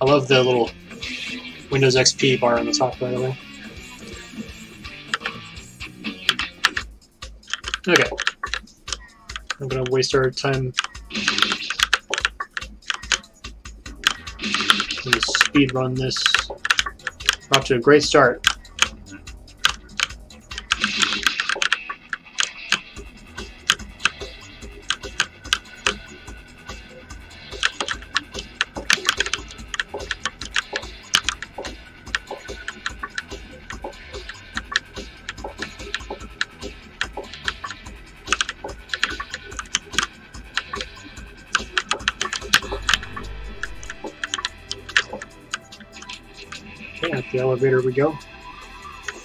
I love the little Windows XP bar on the top, by the way. Okay. I'm gonna waste our time. I'm gonna speed run this. We're off to a great start. Okay, at the elevator we go.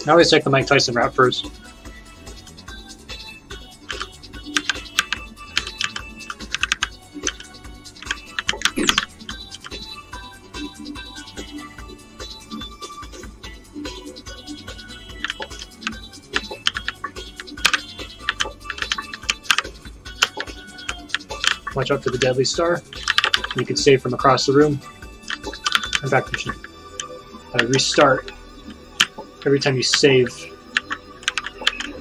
I always take the Mike Tyson route first. Watch out for the deadly star. You can save from across the room. In fact, you should restart every time you save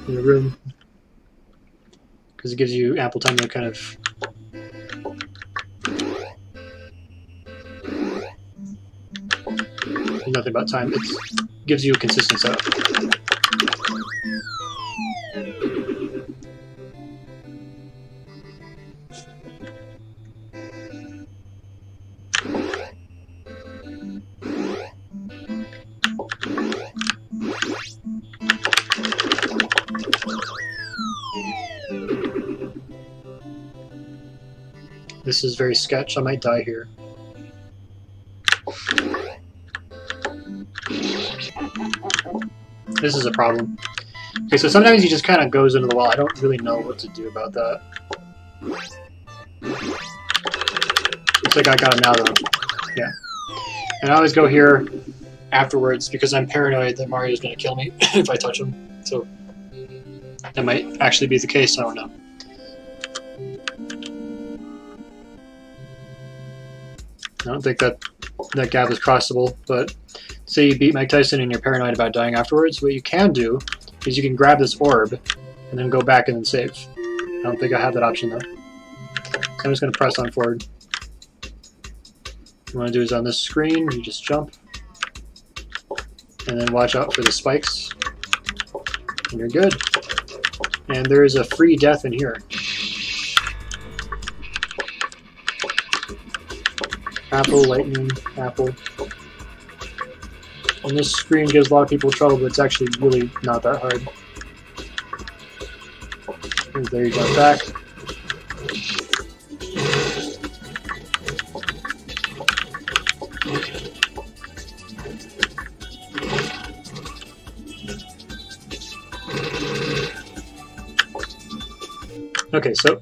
in the room, because it gives you ample time to kind of nothing about time. It gives you a consistent setup. This is very sketch. I might die here. This is a problem. Okay, so sometimes he just kind of goes into the wall. I don't really know what to do about that. Looks like I got him now, though. Yeah. And I always go here afterwards because I'm paranoid that Mario's going to kill me if I touch him. So that might actually be the case. I don't know. I don't think that gap is crossable, but say you beat Mike Tyson and you're paranoid about dying afterwards, what you can do is you can grab this orb and then go back and then save. I don't think I have that option though. So I'm just going to press on forward. What you want to do is on this screen, you just jump and then watch out for the spikes and you're good. And there is a free death in here. Apple, lightning, apple. And this screen gives a lot of people trouble, but it's actually really not that hard. And there you go, back. Okay, so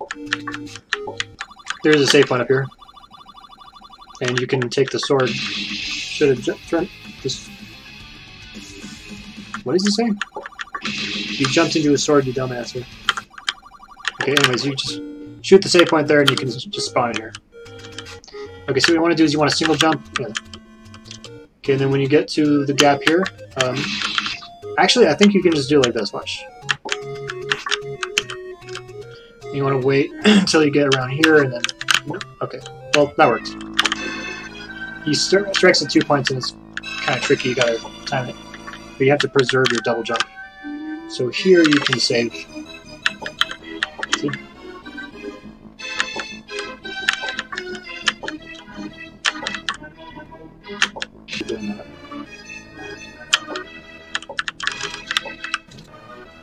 there's a save point up here. And you can take the sword. Should have turned this. What does he say? You jumped into a sword, you dumbass. Okay, anyways, you just shoot the save point there and you can just spawn in here. Okay, so what you want to do is you want to single jump. Yeah. Okay, and then when you get to the gap here, actually, I think you can just do it like this. Watch. You want to wait until you get around here and then. Okay, well, that works. He strikes at 2 points and it's kind of tricky, you gotta time it. But you have to preserve your double jump. So here you can save. See?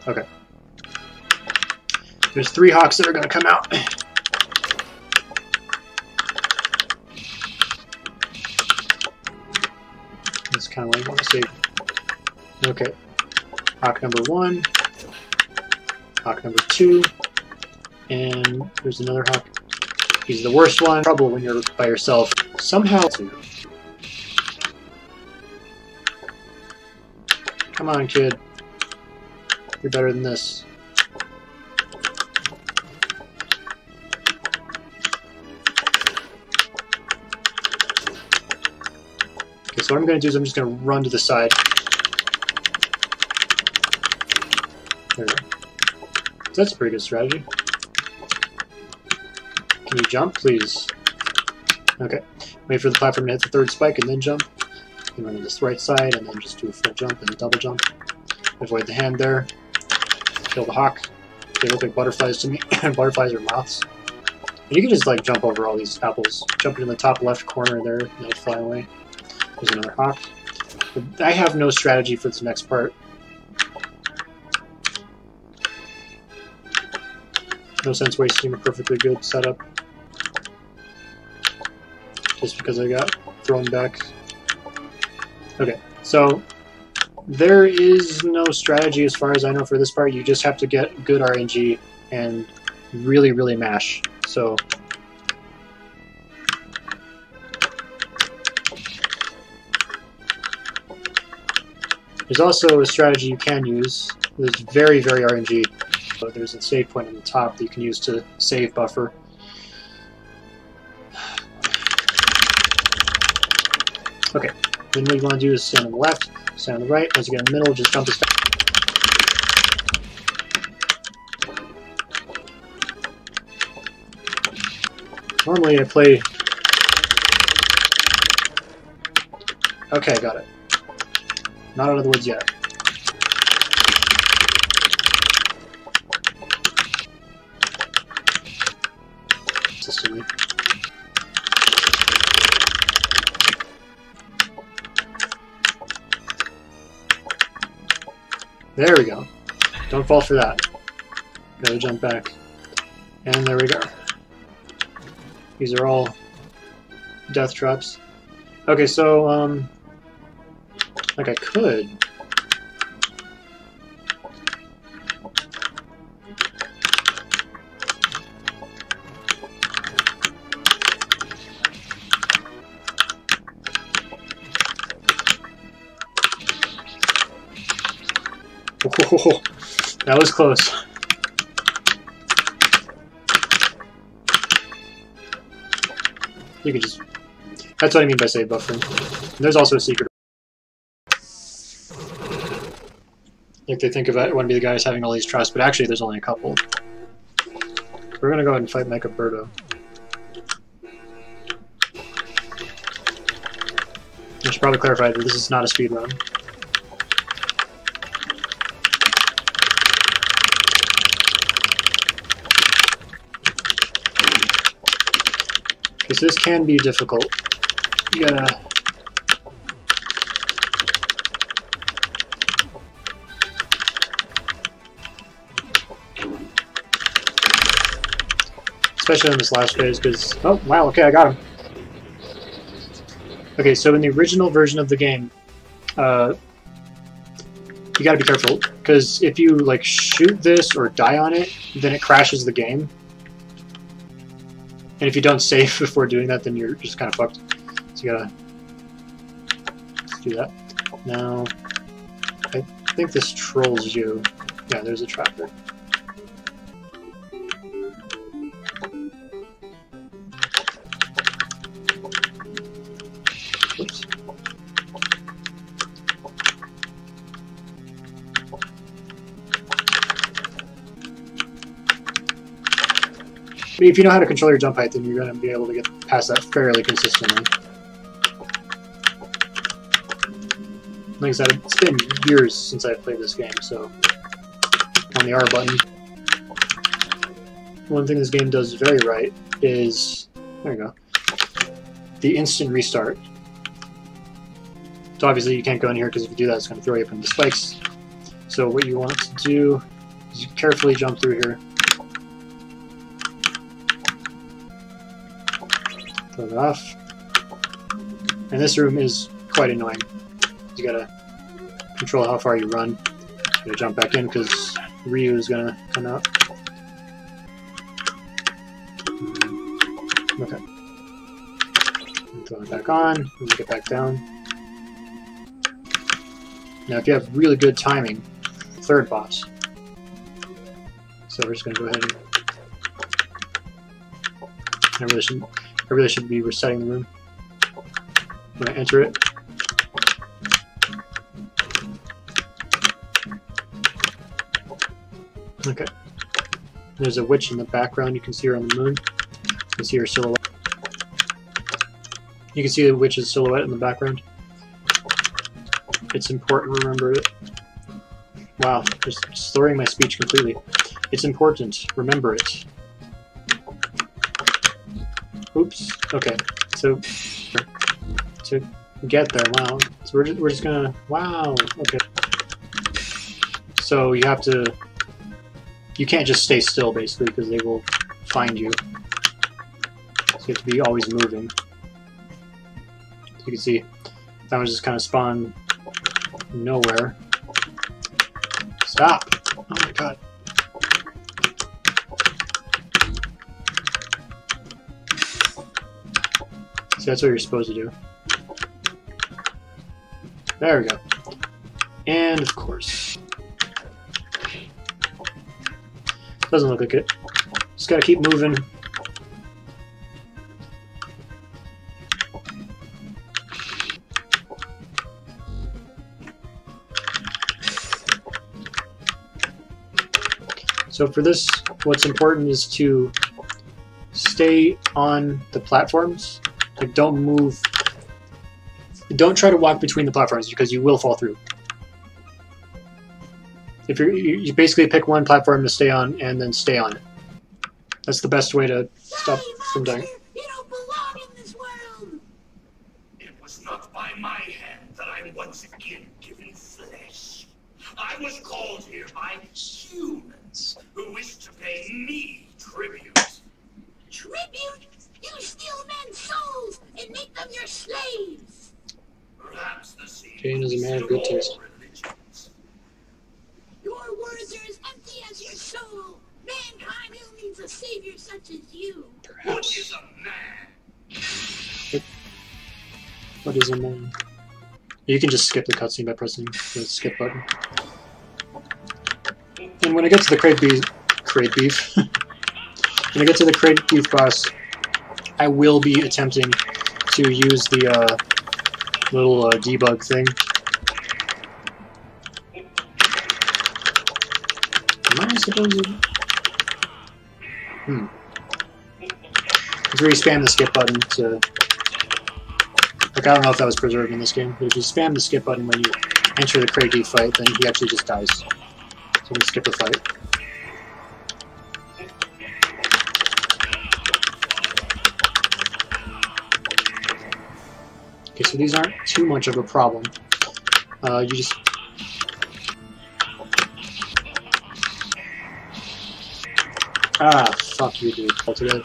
Okay. There's 3 hawks that are gonna come out. That's kind of what I want to save. Okay. Hawk number 1. Hawk number 2. And there's another hawk. He's the worst one. Trouble when you're by yourself. Somehow. Come on, kid. You're better than this. So what I'm going to do is I'm just going to run to the side. There we go. So that's a pretty good strategy. Can you jump, please? Okay. Wait for the platform to hit the third spike and then jump. Then run to this right side and then just do a full jump and a double jump. Avoid the hand there. Kill the hawk. They look like butterflies to me. Butterflies are moths. And you can just like jump over all these apples. Jump in the top left corner there, and they'll fly away. There's another hawk. But I have no strategy for this next part. No sense wasting a perfectly good setup. Just because I got thrown back. Okay, so there is no strategy as far as I know for this part. You just have to get good RNG and really, really mash. So there's also a strategy you can use. There's very, very RNG. So there's a save point on the top that you can use to save buffer. Okay, then what you want to do is stand on the left, stand on the right. Once you get in the middle, just jump as fast. Normally I play... Okay, got it. Not out of the woods yet. Consistently. There we go. Don't fall for that. Gotta jump back. And there we go. These are all death traps. Okay, so, like I could. Oh, that was close. You can just... That's what I mean by save buffering. And there's also a secret. Like they think of it, want to be the guys having all these traps, but actually there's only a couple. We're gonna go ahead and fight Mecha Birdo. I should probably clarify that this is not a speed run. Okay, so this can be difficult. You gotta... Especially on this last phase, because... Oh, wow, okay, I got him. Okay, so in the original version of the game, you gotta be careful, because if you, like, shoot this or die on it, then it crashes the game. And if you don't save before doing that, then you're just kind of fucked. So you gotta do that. Now, I think this trolls you. Yeah, there's a trap there. Oops. But if you know how to control your jump height, then you're going to be able to get past that fairly consistently. Like I said, it's been years since I've played this game, so on the R button. One thing this game does very right is, there you go, the instant restart. So obviously you can't go in here because if you do that, it's going to throw you up into spikes. So what you want to do is you carefully jump through here. Throw it off. And this room is quite annoying. You gotta control how far you run. You gotta jump back in because Ryu is gonna come out. Okay. Throw it back on, and get back down. Now if you have really good timing, third boss. So we're just gonna go ahead and I really should be resetting the room. I'm gonna enter it. Okay. There's a witch in the background. You can see her on the moon. You can see her silhouette. You can see the witch's silhouette in the background. It's important to remember it. Wow, just slurring my speech completely. It's important. Remember it. Oops. Okay. So, to get there, wow. So we're just gonna, wow. Okay. So you have to, you can't just stay still basically because they will find you. So you have to be always moving. So you can see that one just kind of spawned nowhere. Stop! Oh my god. So that's what you're supposed to do. There we go. And of course. Doesn't look like it. Just gotta keep moving. So for this, what's important is to stay on the platforms. Like, don't move. Don't try to walk between the platforms because you will fall through. If you basically pick one platform to stay on and then stay on it. That's the best way to stop from dying. You don't belong in this world. It was not by my hand that I once again given flesh. I was called here by humans who wish to pay me tribute. Tribute? You steal men's souls and make them your slaves. Perhaps the Jane is a man of good taste. Your words are as empty as your soul. Mankind who needs a savior such as you. Perhaps. What is a man? What is a man? You can just skip the cutscene by pressing the skip button. And when I get to the crate beef, when I get to the crate beef boss, I will be attempting to use the little debug thing. Am I supposed to? It's where you spam the skip button to. Like, I don't know if that was preserved in this game, but if you spam the skip button when you enter the crate beef fight, then he actually just dies. So we can skip the fight. Okay, so these aren't too much of a problem. You just... Ah, fuck you, dude. Today.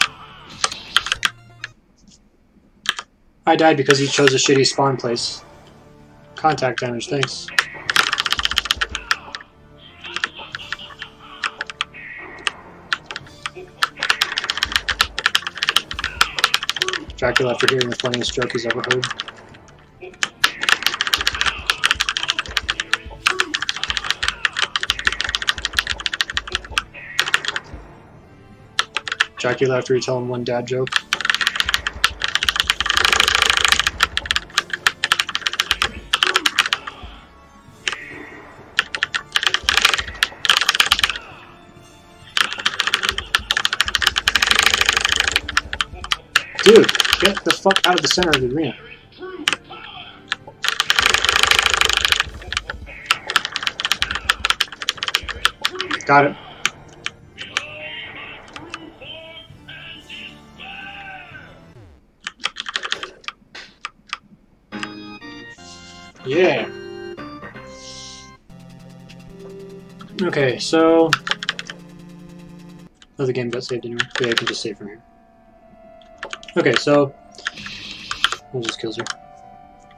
I died because he chose a shitty spawn place. Contact damage, thanks. Dracula after hearing the funniest joke he's ever heard. Dracula after you tell him one dad joke. Dude, get the fuck out of the center of the arena. Got it. Yeah. Okay, so... Oh, the game got saved anyway. Yeah, I can just save from here. Okay, so... We'll just kill her.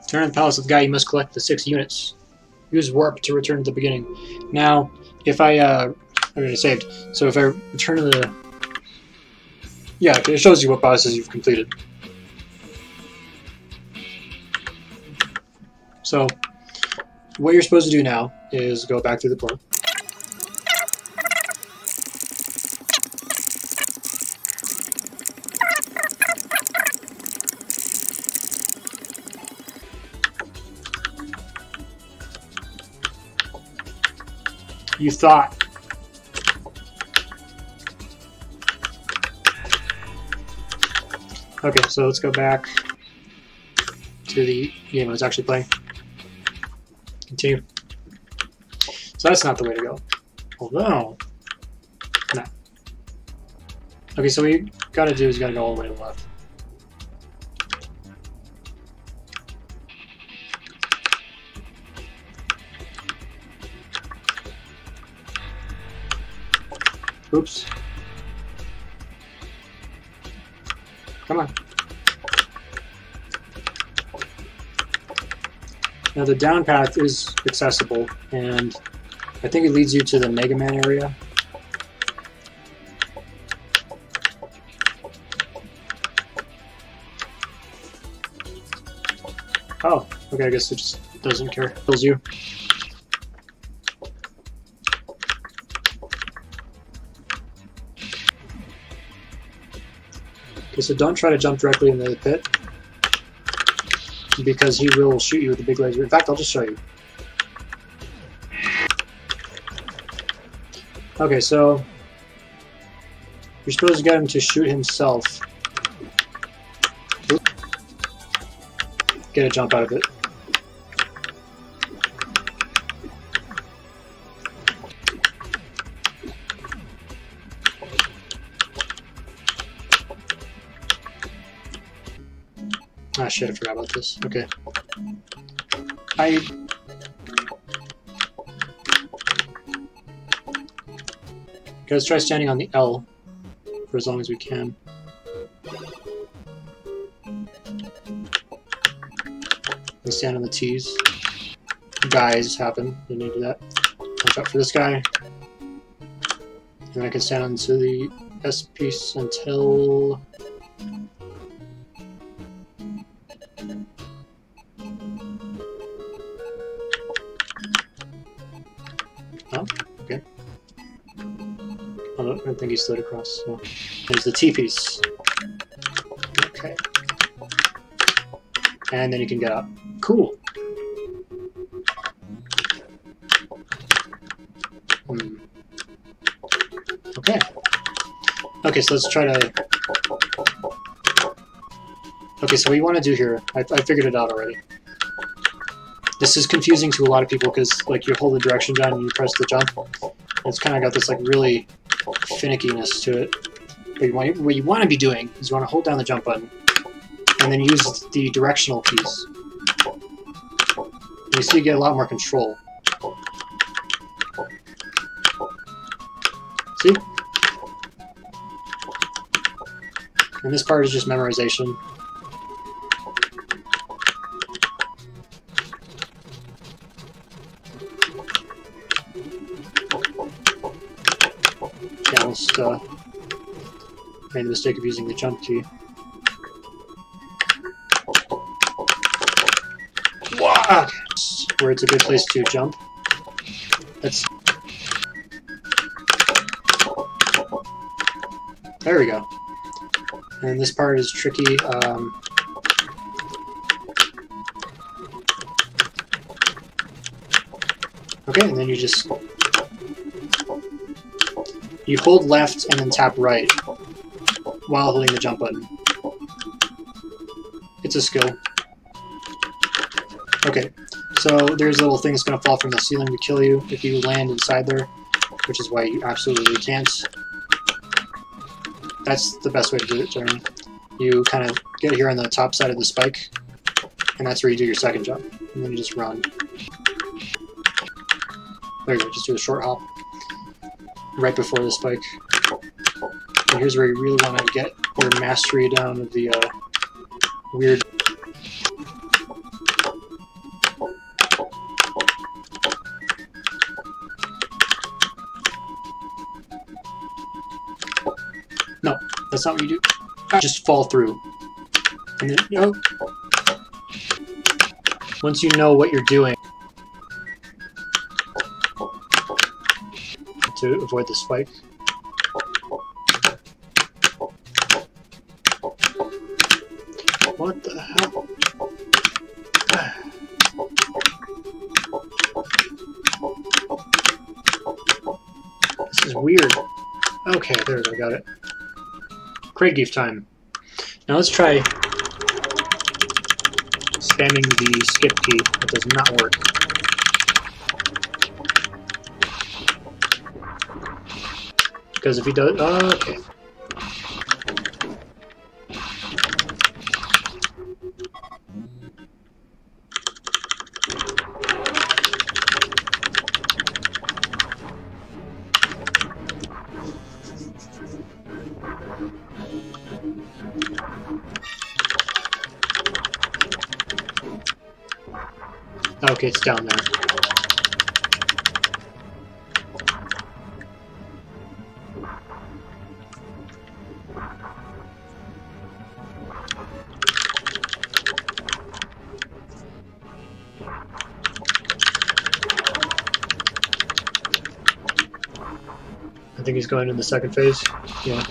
Return to the Palace of the Guy, you must collect the 6 units. Use warp to return to the beginning. Now, if I, I already saved. So if I return to the... Yeah, it shows you what bosses you've completed. So, what you're supposed to do now is go back through the portal. You thought Okay, so let's go back to the game I was actually playing. Continue. So that's not the way to go. Although, no. Okay, so what you gotta do is you gotta go all the way to the left. Oops. Come on. Now the down path is accessible, and I think it leads you to the Mega Man area. Oh, okay, I guess it just doesn't care. Kills you. Okay, so don't try to jump directly into the pit, because he will shoot you with a big laser. In fact, I'll just show you. Okay, so you're supposed to get him to shoot himself. Oop. Get a jump out of it. Ah, shit, I forgot about this. Okay. Okay, let's try standing on the L for as long as we can. And stand on the T's. Guys happen. You need to do that. Watch out for this guy. And I can stand onto the S piece until... Oh, okay. Oh, I don't think he slid across. No. There's the T-piece. Okay. And then you can get up. Cool! Okay. Okay, so let's try to... Okay, so what you want to do here, I figured it out already. This is confusing to a lot of people because, like, you hold the direction down and you press the jump. It's kind of got this, like, really finickiness to it. But what you want to be doing is you want to hold down the jump button and then use the directional keys. And you see you get a lot more control. See? And this part is just memorization. Yeah, I almost made the mistake of using the jump key. Wow! Where it's a good place to jump. That's... There we go. And this part is tricky. Okay, and then you just... You hold left and then tap right while holding the jump button. It's a skill. Okay, so there's a little thing that's going to fall from the ceiling to kill you if you land inside there, which is why you absolutely can't. That's the best way to do it, generally. You kind of get here on the top side of the spike, and that's where you do your second jump, and then you just run. There you go, just do a short hop right before the spike. And here's where you really want to get your mastery down of the weird... No, that's not what you do. Just fall through. And then, you know, once you know what you're doing, to avoid the spike. What the hell? This is weird. Okay, there we go, got it. Crate gift time. Now let's try spamming the skip key. That does not work. Because if he does... okay. Okay, it's down there. I think he's going in the second phase. Yeah.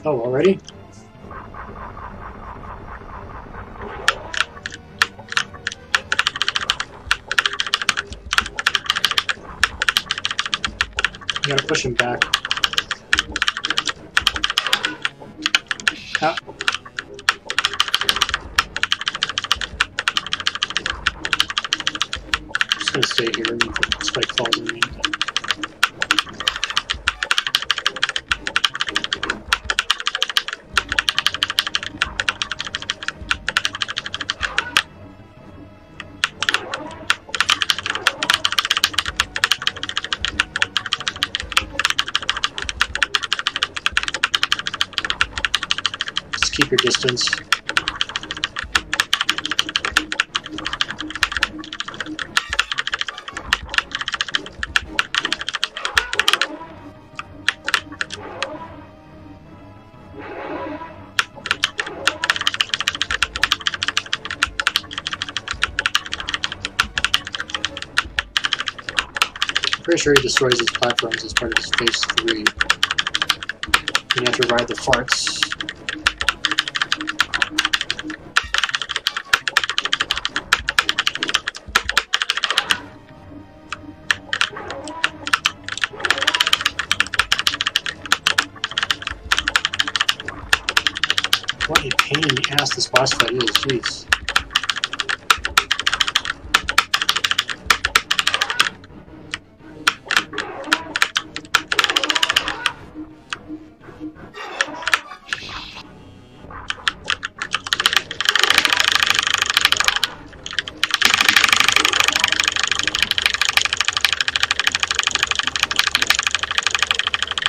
Oh, already? You gotta push him back. Ah. I'm just gonna stay here and the spike falls in the meantime. Keep your distance. I'm pretty sure he destroys his platforms as part of his phase 3. You have to ride the farts. What a pain in the ass this boss fight is, jeez.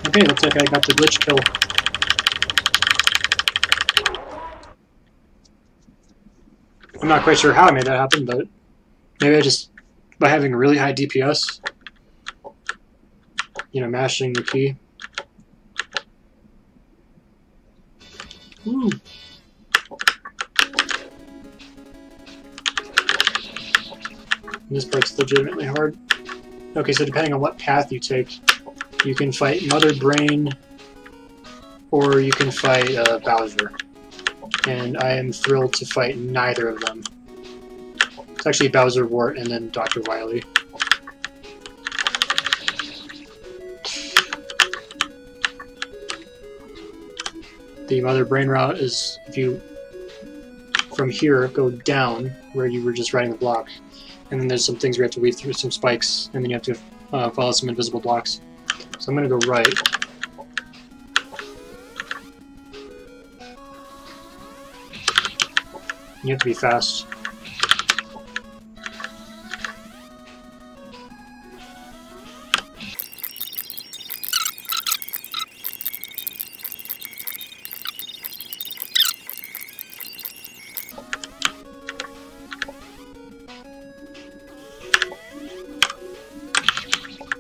Okay, looks like I got the glitch kill. I'm not quite sure how I made that happen, but maybe I just, by having a really high DPS, you know, mashing the key. Ooh. This part's legitimately hard. Okay, so depending on what path you take, you can fight Mother Brain, or you can fight Bowser. And I am thrilled to fight neither of them. It's actually Bowser, Wart, and then Dr. Wily. The Mother Brain route is if you, from here, go down where you were just riding the block. And then there's some things where you have to weave through some spikes, and then you have to follow some invisible blocks. So I'm going to go right. You have to be fast.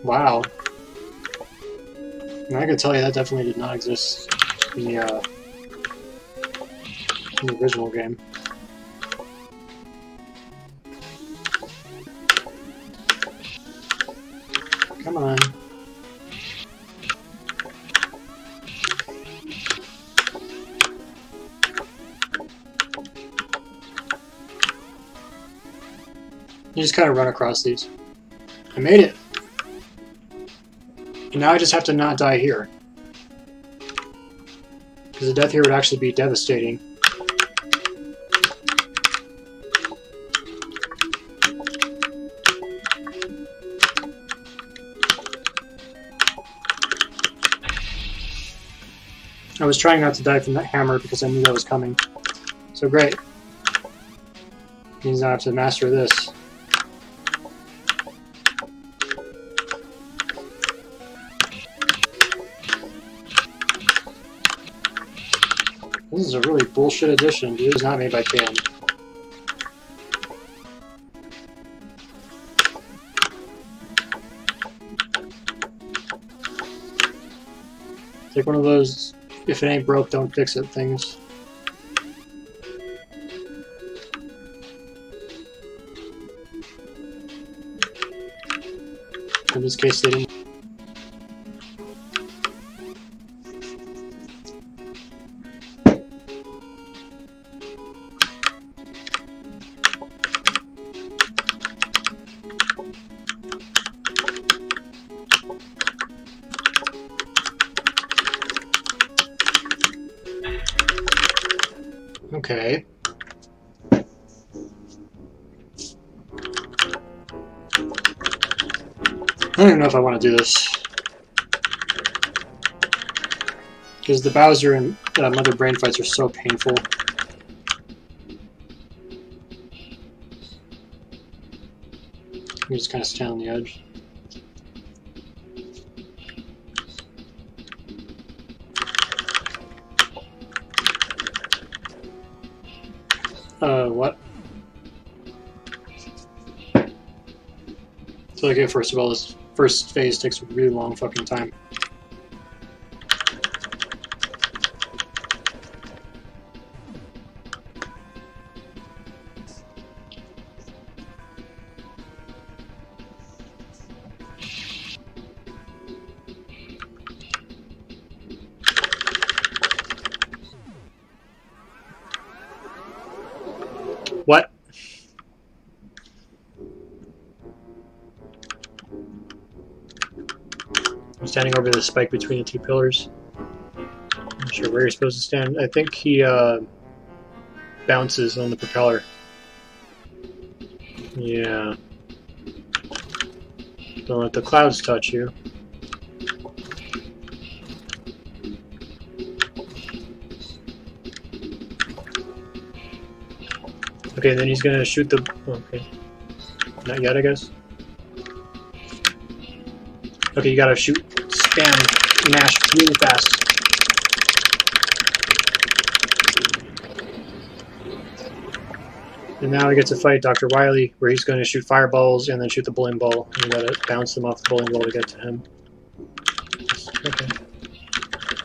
Wow. And I can tell you that definitely did not exist in the original game. Come on. You just kind of run across these. I made it! And now I just have to not die here. Because a death here would actually be devastating. I was trying not to die from that hammer because I knew that was coming. So great. Means I have to master this. This is a really bullshit edition, dude. It's not made by KM. Take one of those, if it ain't broke, don't fix it things. In this case, they didn't. Okay. I don't even know if I want to do this. Because the Bowser and Mother Brain fights are so painful. You just kind of stand on the edge. What? So, okay, first of all, this first phase takes a really long fucking time. What? I'm standing over the spike between the two pillars. I'm not sure where you're supposed to stand. I think he bounces on the propeller. Yeah. Don't let the clouds touch you. Okay, then he's gonna shoot the... Okay. Not yet, I guess. Okay, you gotta shoot, spam, mash really fast. And now we get to fight Dr. Wily, where he's gonna shoot fireballs and then shoot the bowling ball. And you gotta bounce them off the bowling ball to get to him. Okay.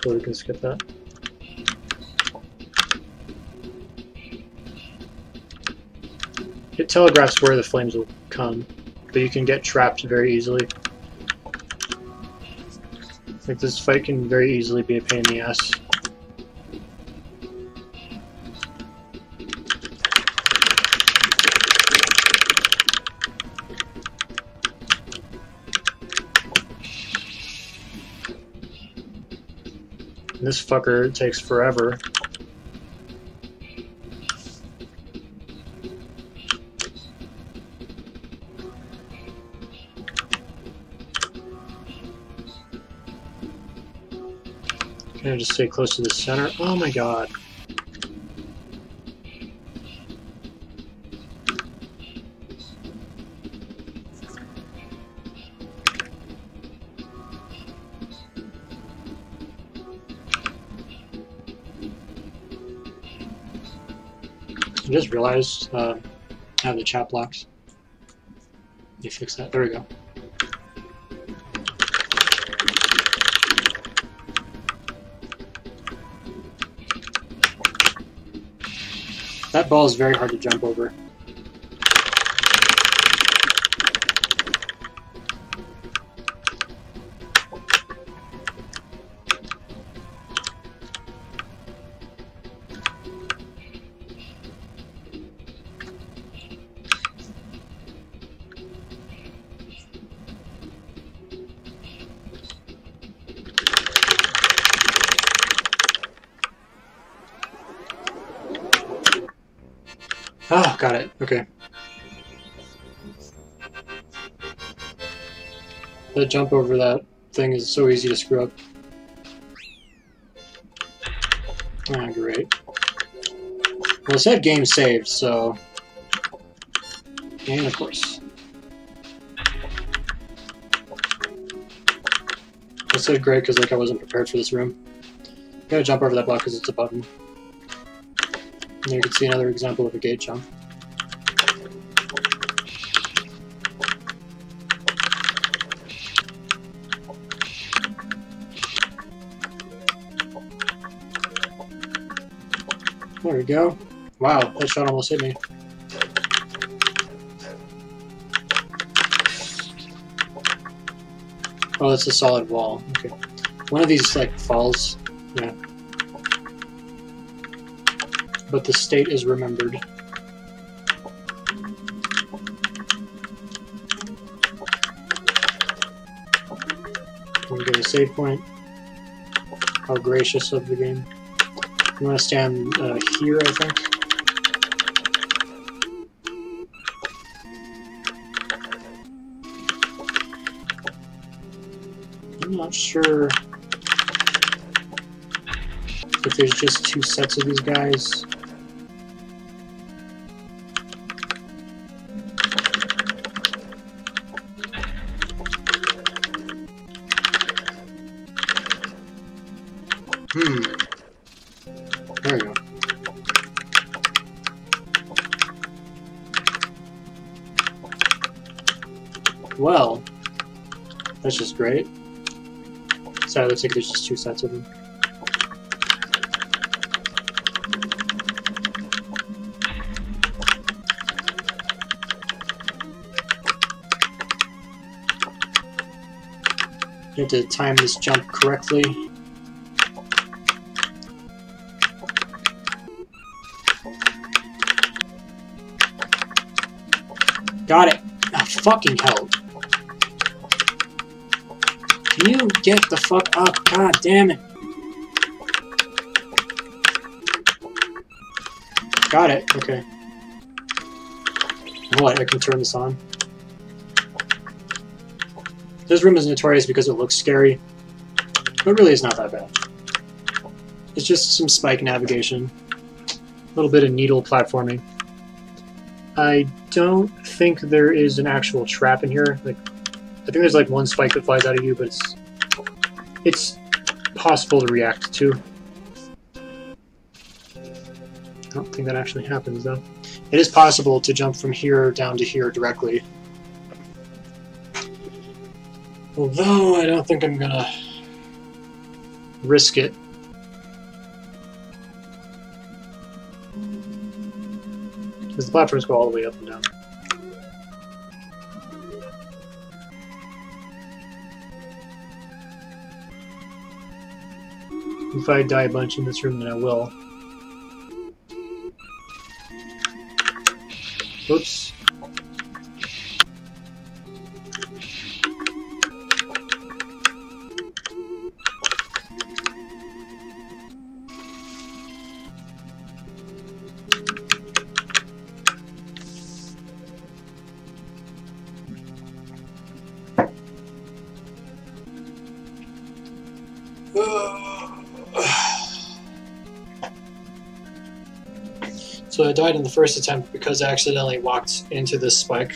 So we can skip that. It telegraphs where the flames will come, but you can get trapped very easily. Like, this fight can very easily be a pain in the ass. And this fucker takes forever. Can I just stay close to the center? Oh my god. I just realized I have the chat blocks. Let me fix that. There we go. That ball is very hard to jump over. Oh, got it. Okay. The jump over that thing is so easy to screw up. Ah, great. Well, it said game saved, so... And of course. It said great because like I wasn't prepared for this room. Gotta jump over that block because it's a button. And there you can see another example of a gate jump. There we go. Wow, that shot almost hit me. Oh, it's a solid wall. Okay. One of these, like, falls. Yeah. But the state is remembered. We get a save point. How gracious of the game. You want to stand here, I think. I'm not sure if there's just two sets of these guys. There we go. Well, that's just great. So it looks like there's just two sets of them. You have to time this jump correctly. Got it! Oh, fucking hell. Can you get the fuck up? God damn it. Got it, okay. You know what, I can turn this on. This room is notorious because it looks scary, but really it's not that bad. It's just some spike navigation, a little bit of needle platforming. I don't think there is an actual trap in here. Like, I think there's like one spike that flies out of you, but it's possible to react to. I don't think that actually happens though. It is possible to jump from here down to here directly. Although I don't think I'm gonna risk it. Because the platforms go all the way up and down. If I die a bunch in this room, then I will. Oops. So I died in the first attempt because I accidentally walked into this spike.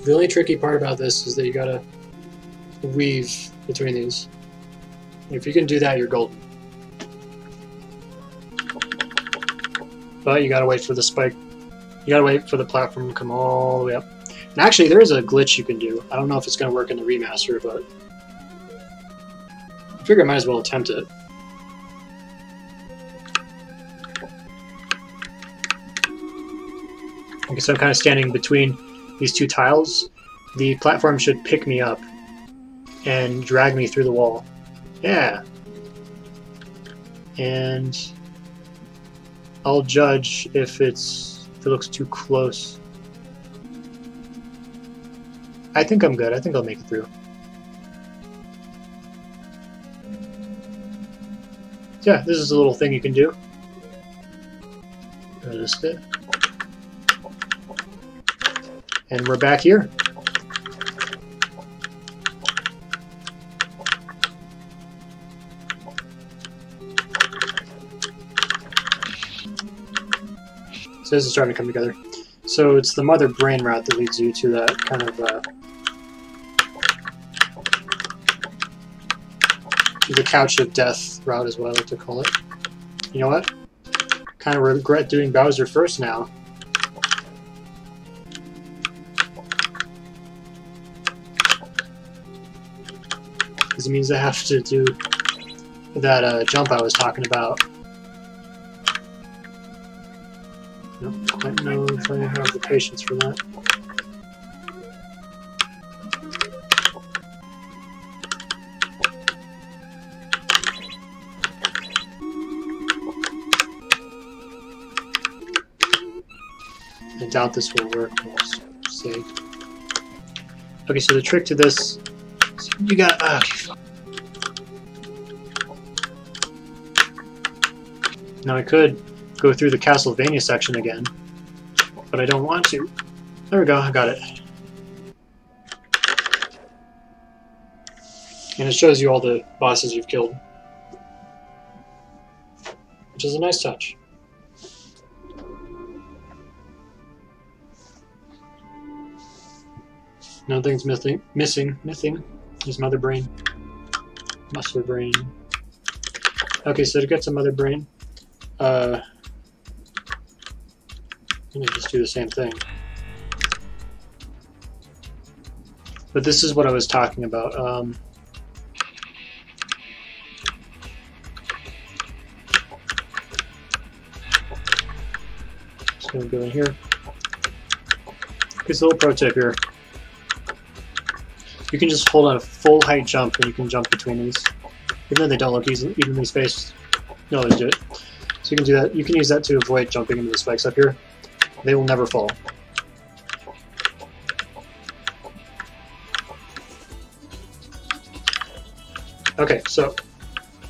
The only tricky part about this is that you gotta weave between these. If you can do that, you're golden. But you gotta wait for the spike. You gotta wait for the platform to come all the way up. And actually, there is a glitch you can do. I don't know if it's gonna work in the remaster, but I figure I might as well attempt it. Okay, so I'm kind of standing between these two tiles. The platform should pick me up and drag me through the wall. Yeah. And I'll judge if it looks too close. I think I'm good. I think I'll make it through. yeah, this is a little thing you can do. Go to this bit. And we're back here. So this is starting to come together. So it's the mother brain route that leads you to that kind of the couch of death route is what I like to call it. You know what? Kind of regret doing Bowser first now. Because it means I have to do that jump I was talking about. I don't quite know if I have the patience for that. I doubt this will work. We'll see. Okay, so the trick to this, you got. Now I could go through the Castlevania section again, but I don't want to. There we go, I got it. And it shows you all the bosses you've killed, which is a nice touch. Nothing's missing is mother brain. Muscle brain. Okay, so to get to mother brain, let me just do the same thing. But this is what I was talking about. Just gonna go in here. Here's a little pro tip here. You can just hold on a full height jump and you can jump between these. Even though they don't look evenly spaced, you always do it. So you can do that. You can use that to avoid jumping into the spikes up here. They will never fall. Okay, so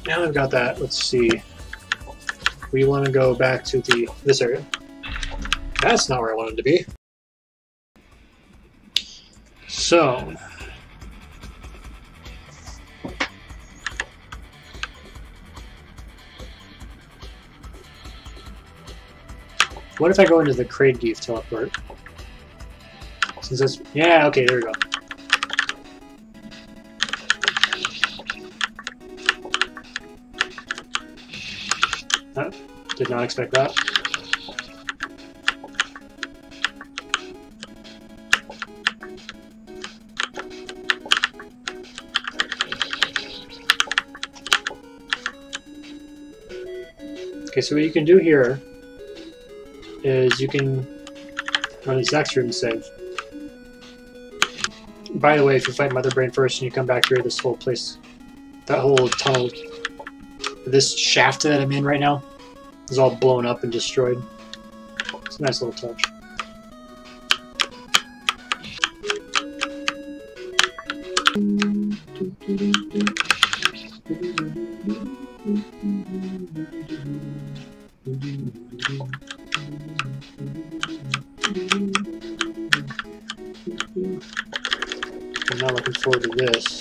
now I've got that. Let's see. We want to go back to this area. That's not where I wanted to be. So what if I go into the Kraid teleport? Since that's... yeah, okay, there we go. Did not expect that. Okay, so what you can do here is you can run this next room to save. By the way, if you fight Mother Brain first and you come back here, this whole place, that whole tunnel, this shaft that I'm in right now, is all blown up and destroyed. It's a nice little touch. I'm not looking forward to this.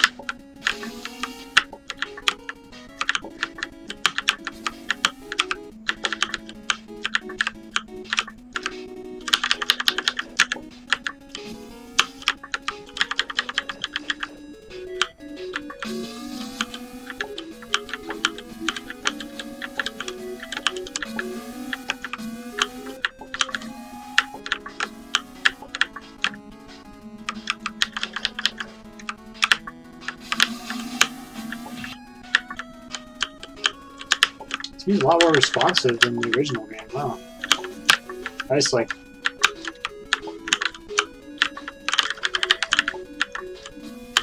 He's a lot more responsive than the original game. Wow. Nice, like...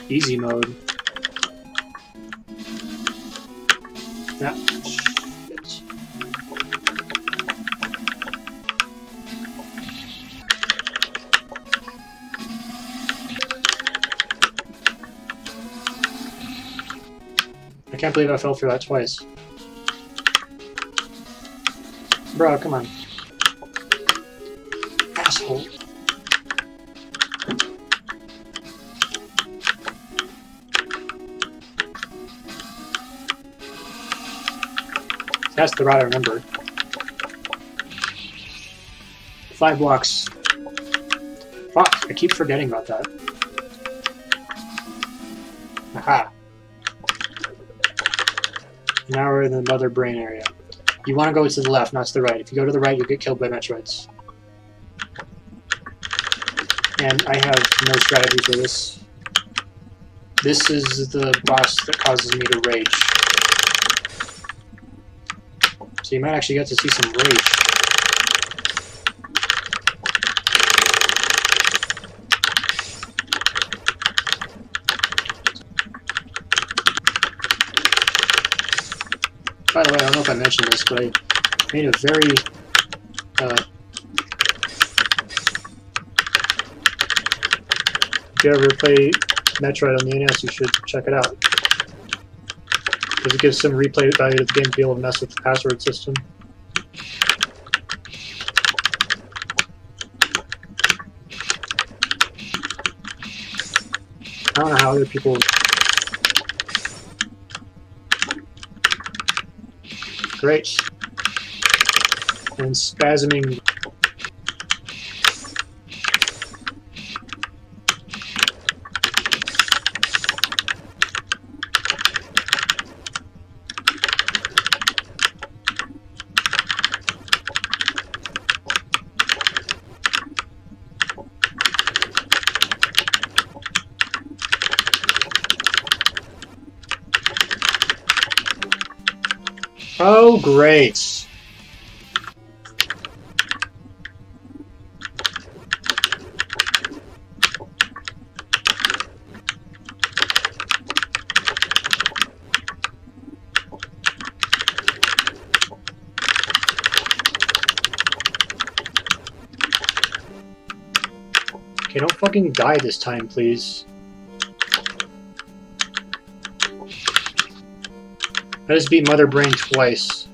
easy mode. Yeah. Shit. I can't believe I fell through that twice. Bro, come on. Asshole. That's the route I remember. 5 blocks. Fuck, I keep forgetting about that. Aha. Now we're in the mother brain area. You want to go to the left, not to the right. If you go to the right, you'll get killed by Metroids. And I have no strategy for this. This is the boss that causes me to rage. So you might actually get to see some rage. By the way, I don't know if I mentioned this, but I made a very if you ever play Metroid on the NES, you should check it out. Because it gives some replay value to the game to be able to mess with the password system. I don't know how other people... Great. And spasming... Oh, great. Okay, don't fucking die this time, please. I just beat Mother Brain twice.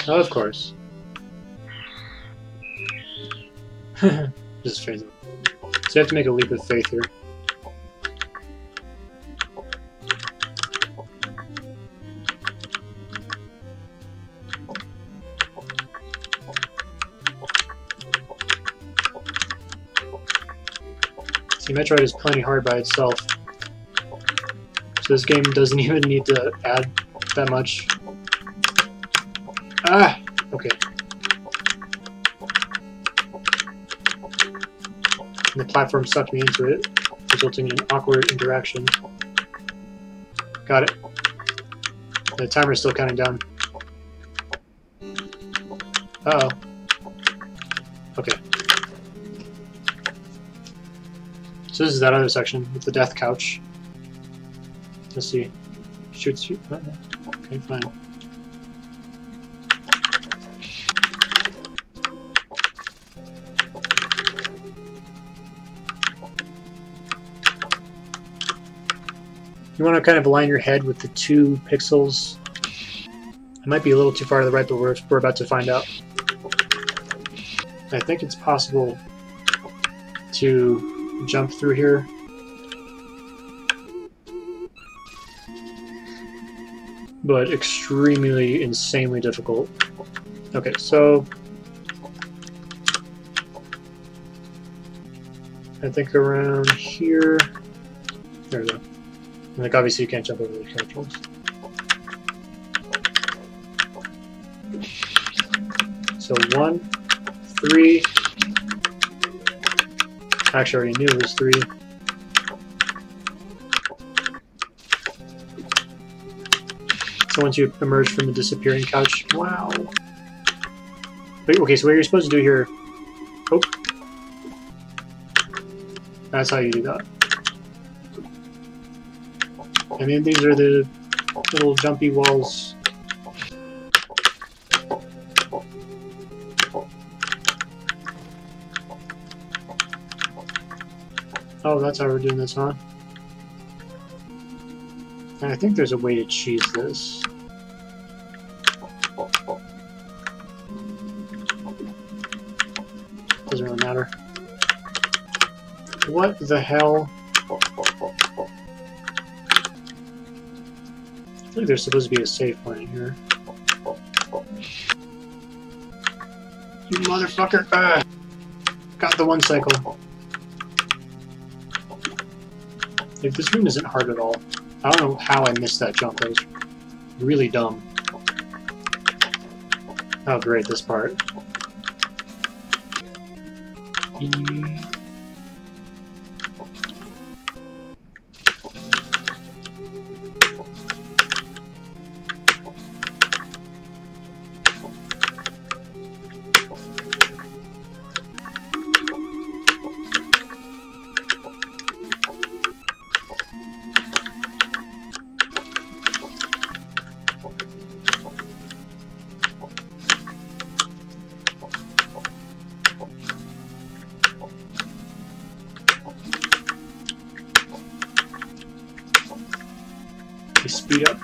Oh, of course. Just phrase it. So you have to make a leap of faith here. See, Metroid is plenty hard by itself. So this game doesn't even need to add that much. Ah! Okay. And the platform sucked me into it, resulting in an awkward interaction. Got it. The timer's still counting down. Uh-oh. Okay. So this is that other section with the death couch. Let's see. Shoots you. Okay, fine. You want to kind of align your head with the 2 pixels. It might be a little too far to the right, but we're about to find out. I think it's possible to jump through here. But extremely, insanely difficult. Okay, so... I think around here... There we go. Like, obviously you can't jump over the controls. So 1, 3... Actually, I already knew it was 3. So once you emerge from the disappearing couch... Wow! Wait, okay, so what you're supposed to do here... Oh! That's how you do that. And then these are the little jumpy walls. Oh, that's how we're doing this, huh? And I think there's a way to cheese this. Doesn't really matter. What the hell? I feel like there's supposed to be a save point in here. You motherfucker! Got the one cycle. If this room isn't hard at all. I don't know how I missed that jump. That was really dumb. Oh great, this part. Speed up.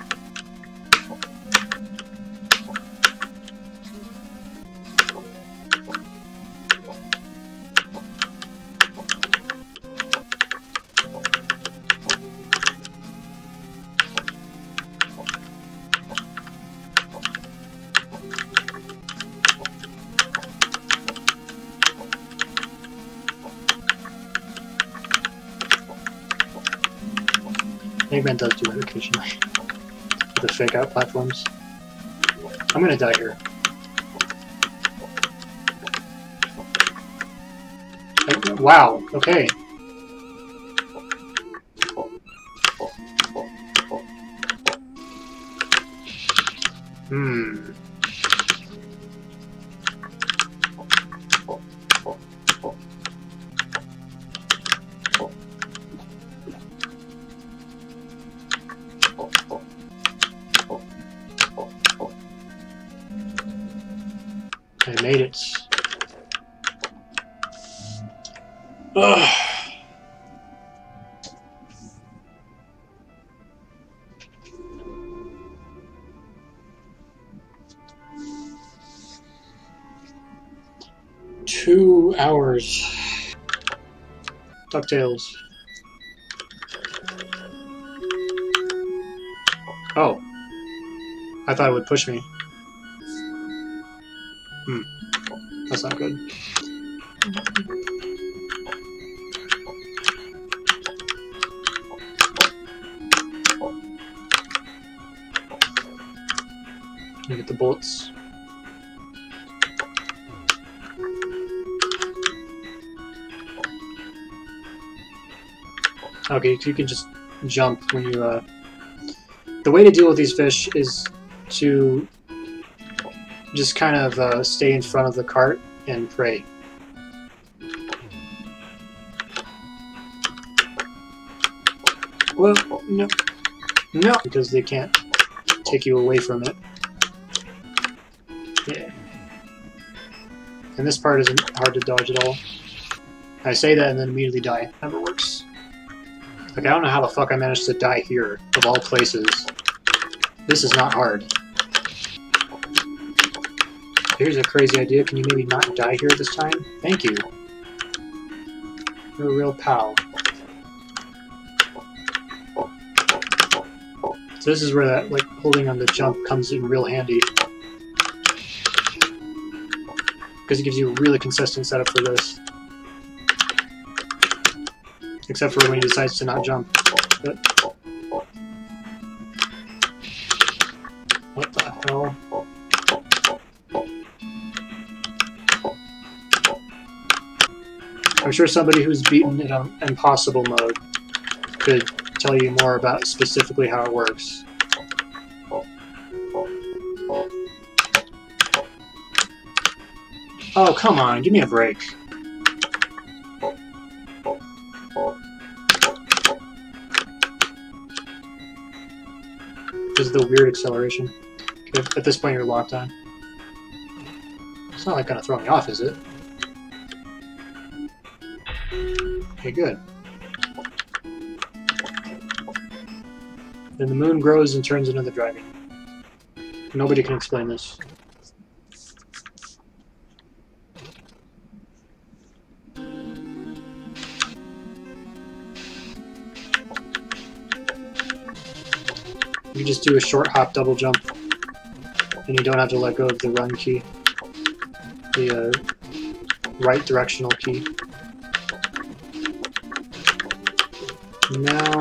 Eggman does do that occasionally. The fake out platforms. I'm gonna die here. Wow, okay. I made it. Ugh. Two hours. DuckTales. Oh. I thought it would push me. That's not good. Look at the bullets. Okay, you can just jump when you, The way to deal with these fish is to just kind of stay in front of the cart and pray. Well, no. No! Because they can't take you away from it. Yeah. And this part isn't hard to dodge at all. I say that and then immediately die. Never works. Like, I don't know how the fuck I managed to die here, of all places. This is not hard. Here's a crazy idea. Can you maybe not die here this time? Thank you. You're a real pal. So this is where that, like, holding on the jump comes in real handy. Because it gives you a really consistent setup for this. Except for when he decides to not jump. But what the hell? I'm sure somebody who's beaten it on impossible mode could tell you more about specifically how it works. Oh, come on, give me a break. This is the weird acceleration. Okay, at this point you're locked on. It's not like gonna throw me off, is it? Okay, good. Then the moon grows and turns into the dragon. Nobody can explain this. You just do a short hop double jump, and you don't have to let go of the run key, the right directional key. Now,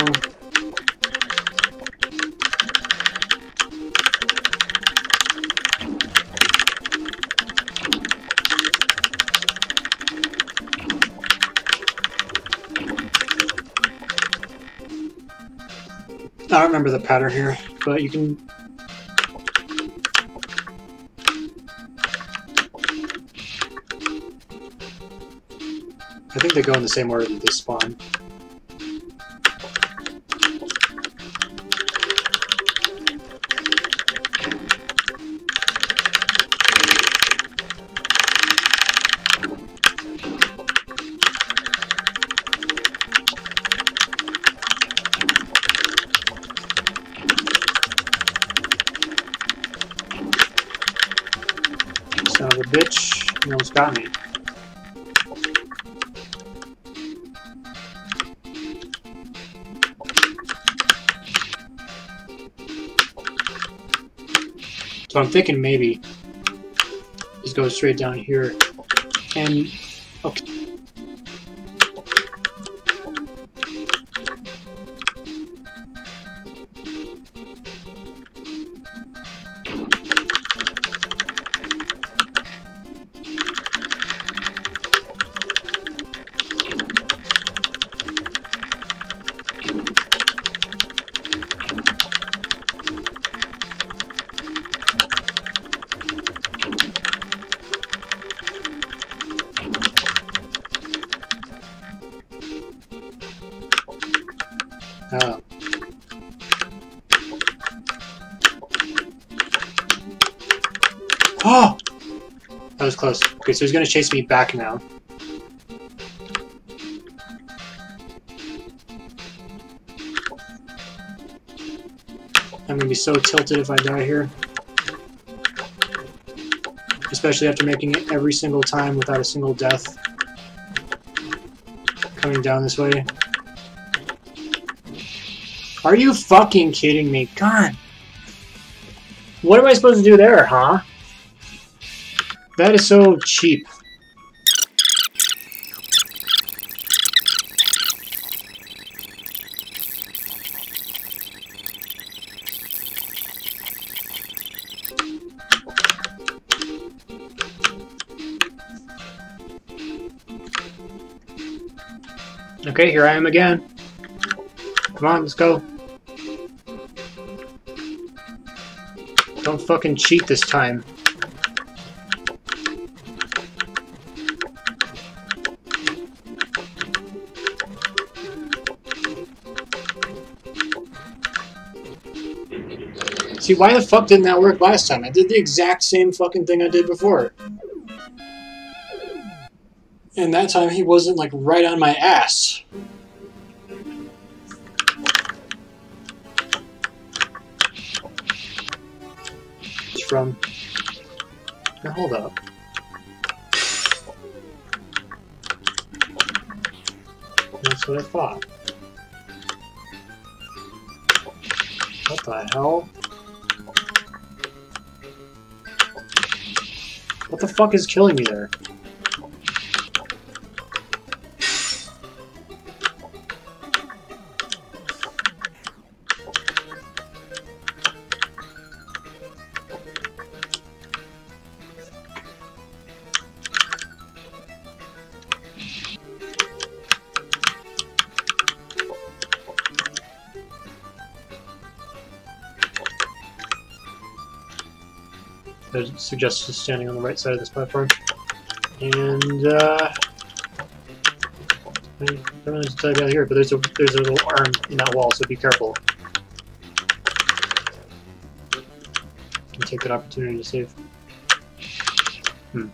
I don't remember the pattern here, but you can. I think they go in the same order that they spawn. Son of a bitch, you almost got me. So I'm thinking maybe just go straight down here and okay. Oh! That was close. Okay, so he's gonna chase me back now. I'm gonna be so tilted if I die here. Especially after making it every single time without a single death. Coming down this way. Are you fucking kidding me? God! What am I supposed to do there, huh? That is so cheap. Okay, here I am again. Come on, let's go. Don't fucking cheat this time. See, why the fuck didn't that work last time? I did the exact same fucking thing I did before. And that time he wasn't, like, right on my ass. It's from... Now, hold up. That's what I thought. What the hell? What the fuck is killing me there? I suggest just standing on the right side of this platform. And I don't know what to tell you about here, but there's a little arm in that wall, so be careful. You can take that opportunity to save. And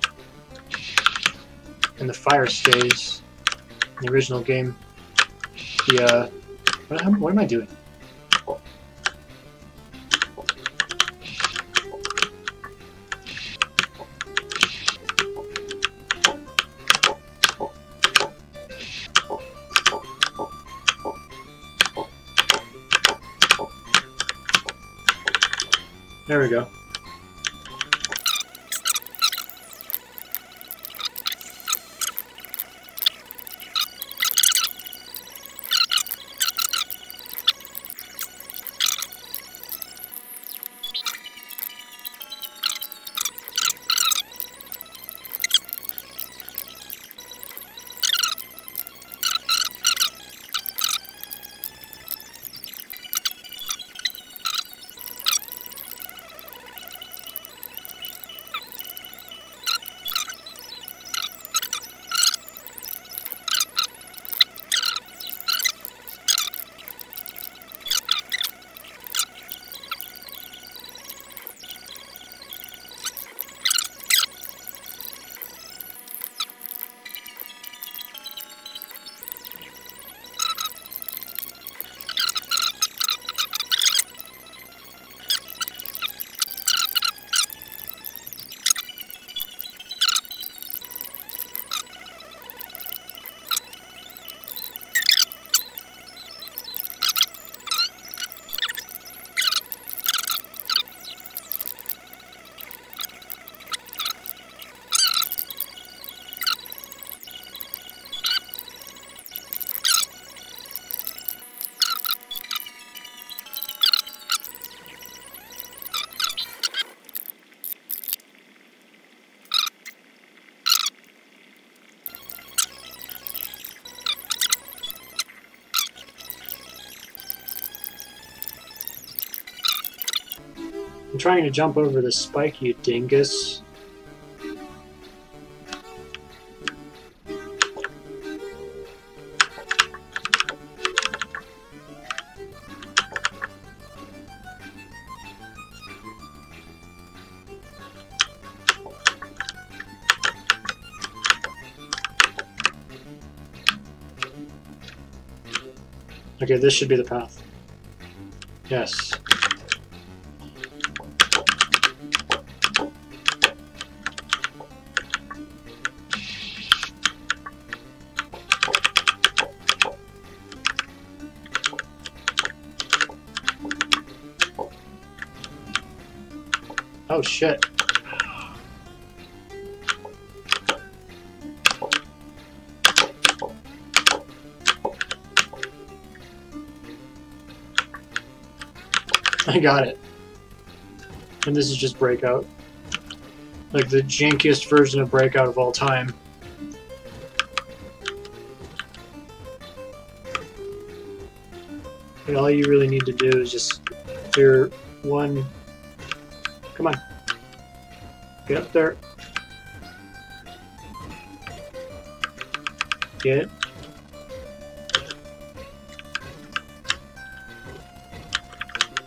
the fire stays in the original game. The what am I doing? There we go. I'm trying to jump over this spike, you dingus. Okay, this should be the path. Yes. Oh shit. I got it. And this is just Breakout. Like the jankiest version of Breakout of all time. And all you really need to do is just clear one. Come on. Get up there. Get.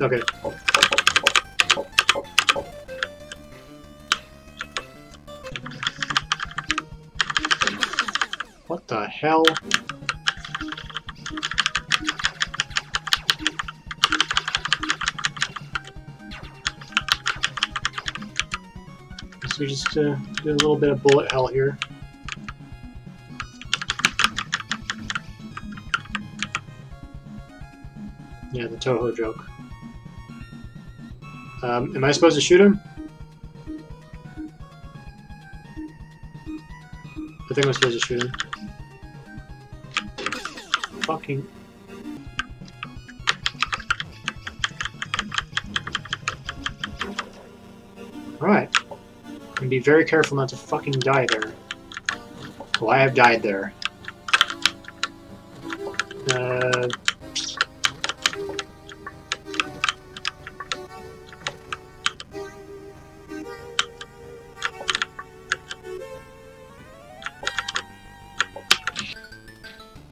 Okay. What the hell? So we just do a little bit of bullet hell here. Yeah, the Toho joke. Am I supposed to shoot him? I think I'm supposed to shoot him. Fucking... Alright. And be very careful not to fucking die there. Well, I have died there.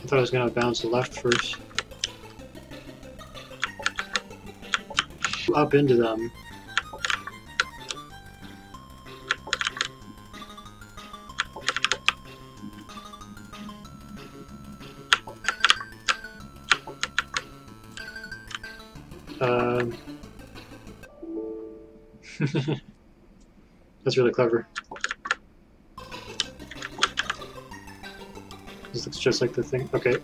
I thought I was going to bounce left first. Up into them. That's really clever. This looks just like the thing. Okay.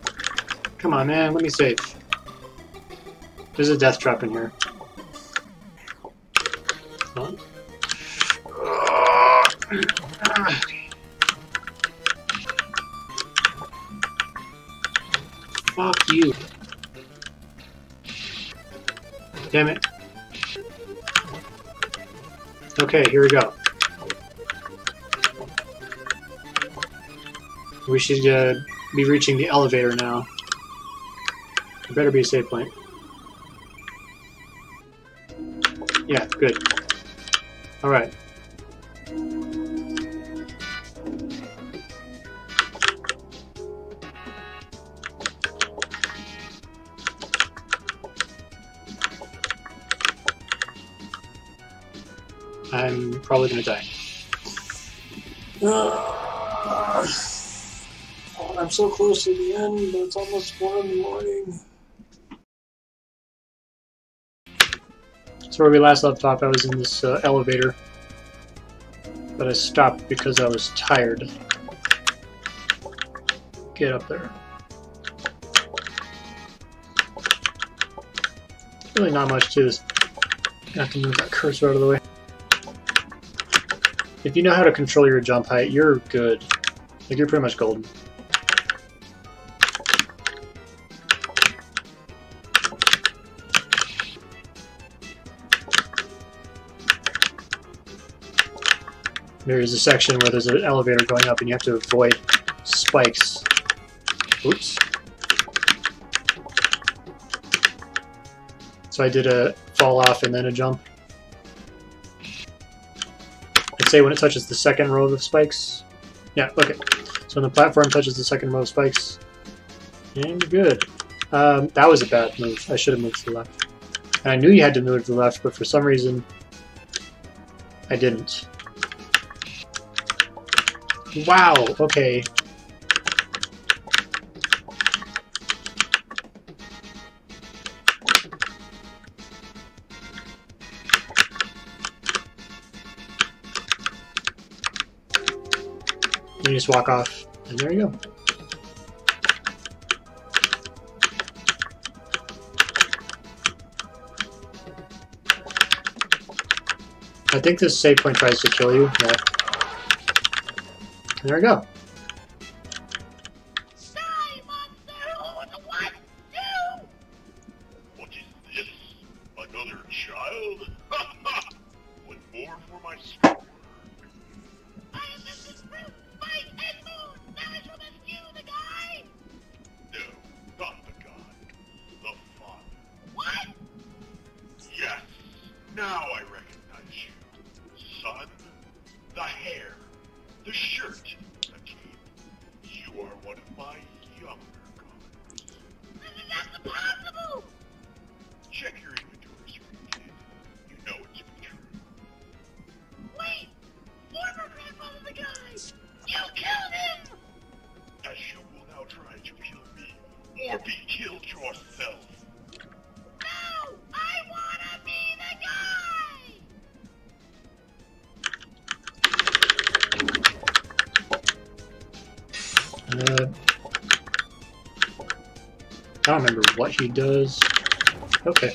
Come on, man. Let me save. There's a death trap in here. Come on. Fuck you. Damn it. Okay, here we go. We should be reaching the elevator now. There better be a save point. Yeah, good. Alright. I'm probably gonna die. I'm so close to the end, but it's almost 1 in the morning. So where we last left off, I was in this elevator, but I stopped because I was tired. Get up there. Really not much to this. I have to move that cursor out of the way. If you know how to control your jump height, you're good. Like, you're pretty much golden. There's a section where there's an elevator going up and you have to avoid spikes. Oops. So I did a fall off and then a jump. I'd say when it touches the second row of spikes. Yeah, okay. So when the platform touches the second row of spikes. And you're good. That was a bad move. I should have moved to the left. And I knew you had to move to the left, but for some reason I didn't. Wow, okay. You just walk off, and there you go. I think this save point tries to kill you. Yeah. There we go. Die, monster! What? Do? What is this? Another child? One more for my score. I am Mrs. Fruit, Spike, and Moon! Now I shall rescue the guy! No, not the guy. The father. What? Yes, now I recognize you. Son, the hair. The shirt, the cape. You are one of my younger gods. That's impossible! Check your inventories, kid. You know it to be true. Wait! Former grandfather the guy! You killed him! As you will now try to kill me, or be killed yourself. No! I wanna be the guy! I don't remember what he does. Okay.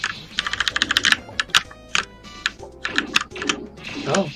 Oh.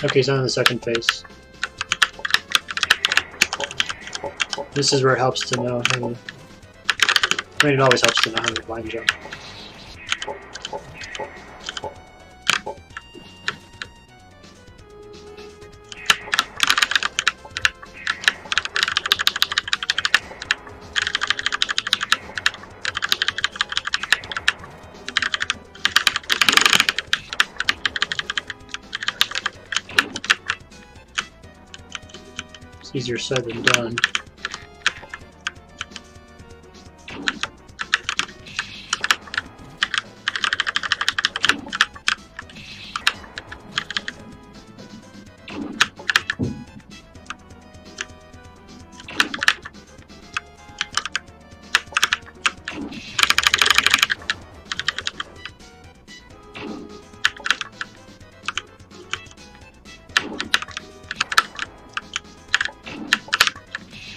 Okay, he's on the second phase. This is where it helps to know how to... I mean, it always helps to know how to blind jump. It's easier said than done.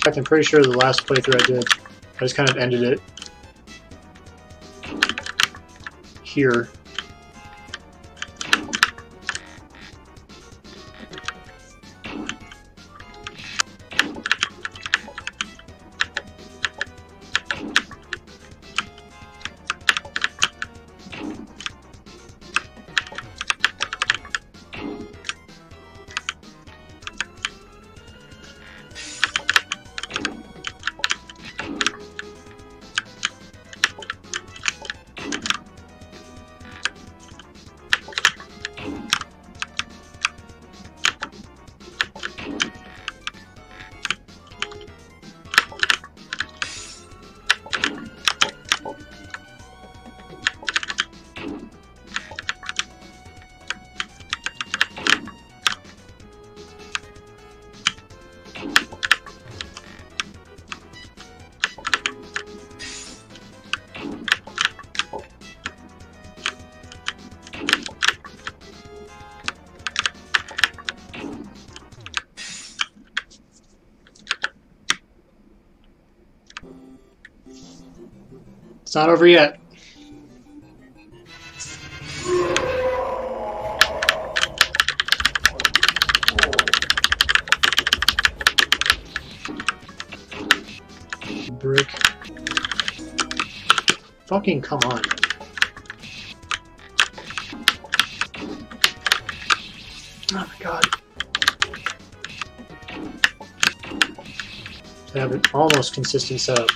In fact, I'm pretty sure the last playthrough I did, I just kind of ended it here. It's not over yet. Brick. Fucking come on. Oh my god. I have an almost consistent setup.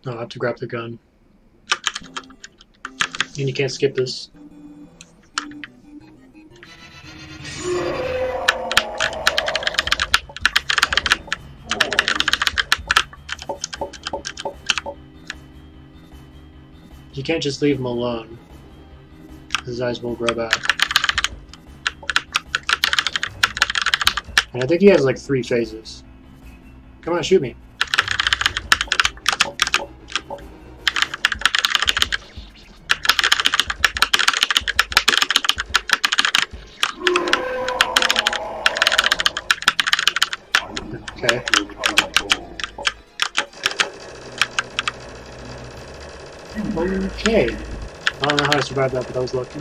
I'll have to grab the gun. And you can't skip this. You can't just leave him alone. His eyes will grow back. And I think he has like 3 phases. Come on, shoot me. Okay. Okay. I don't know how I survived that, but I was lucky.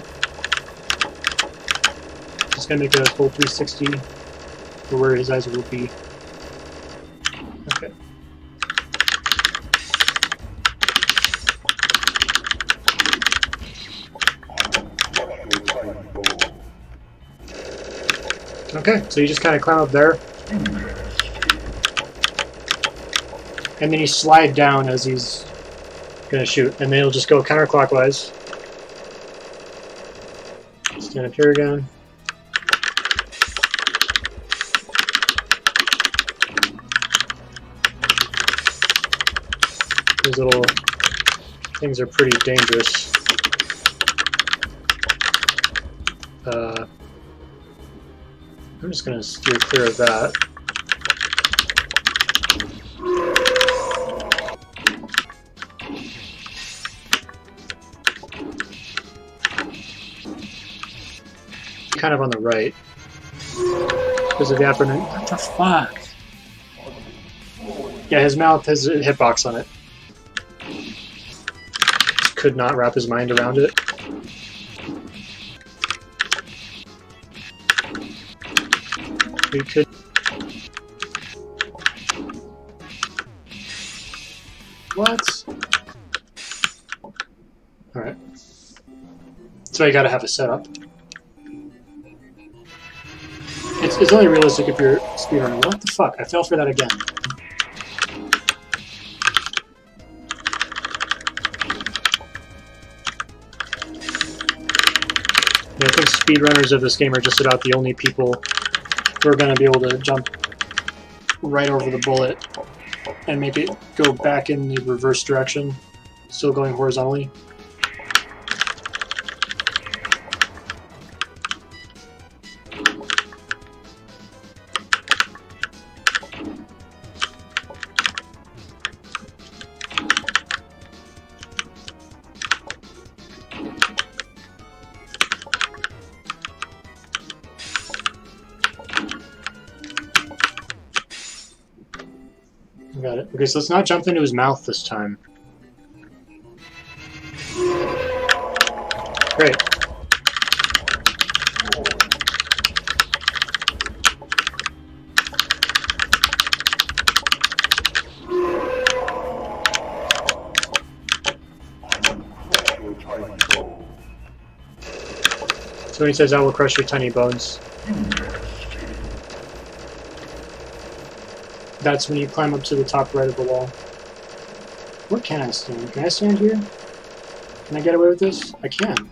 Just gonna make a full 360 for where his eyes will be. Okay. Okay, so you just kind of climb up there. And then you slide down as he's gonna shoot, and then he'll just go counterclockwise. Stand up here again. These little things are pretty dangerous. I'm just gonna steer clear of that. Kind of on the right because of the upper. What the fuck? Yeah, his mouth has a hitbox on it. Just could not wrap his mind around it. We could. What? All right. So you got to have a setup. It's only realistic if you're speedrunning. What the fuck? I fell for that again. I think speedrunners of this game are just about the only people who are going to be able to jump right over the bullet and make it go back in the reverse direction, still going horizontally. Got it. Okay, so let's not jump into his mouth this time. Great. So when he says, "I will crush your tiny bones," that's when you climb up to the top right of the wall. Where can I stand? Can I stand here? Can I get away with this? I can.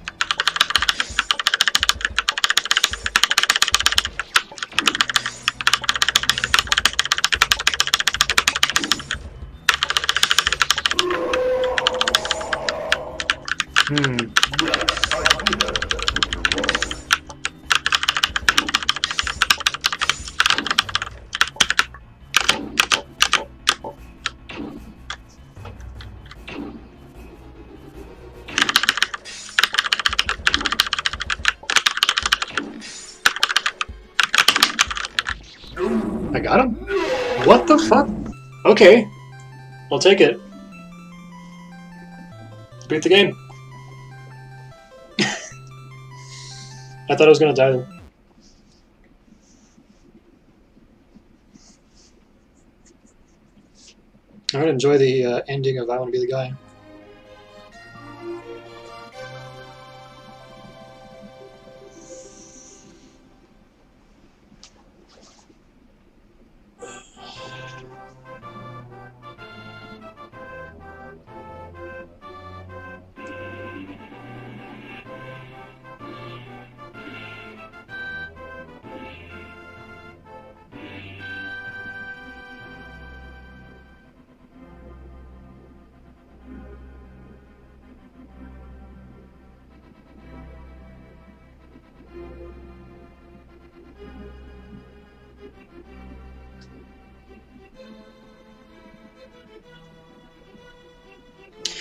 I got him? What the fuck? Okay. I'll take it. Beat the game. I thought I was gonna die there. I would enjoy the ending of I Want to Be the Guy.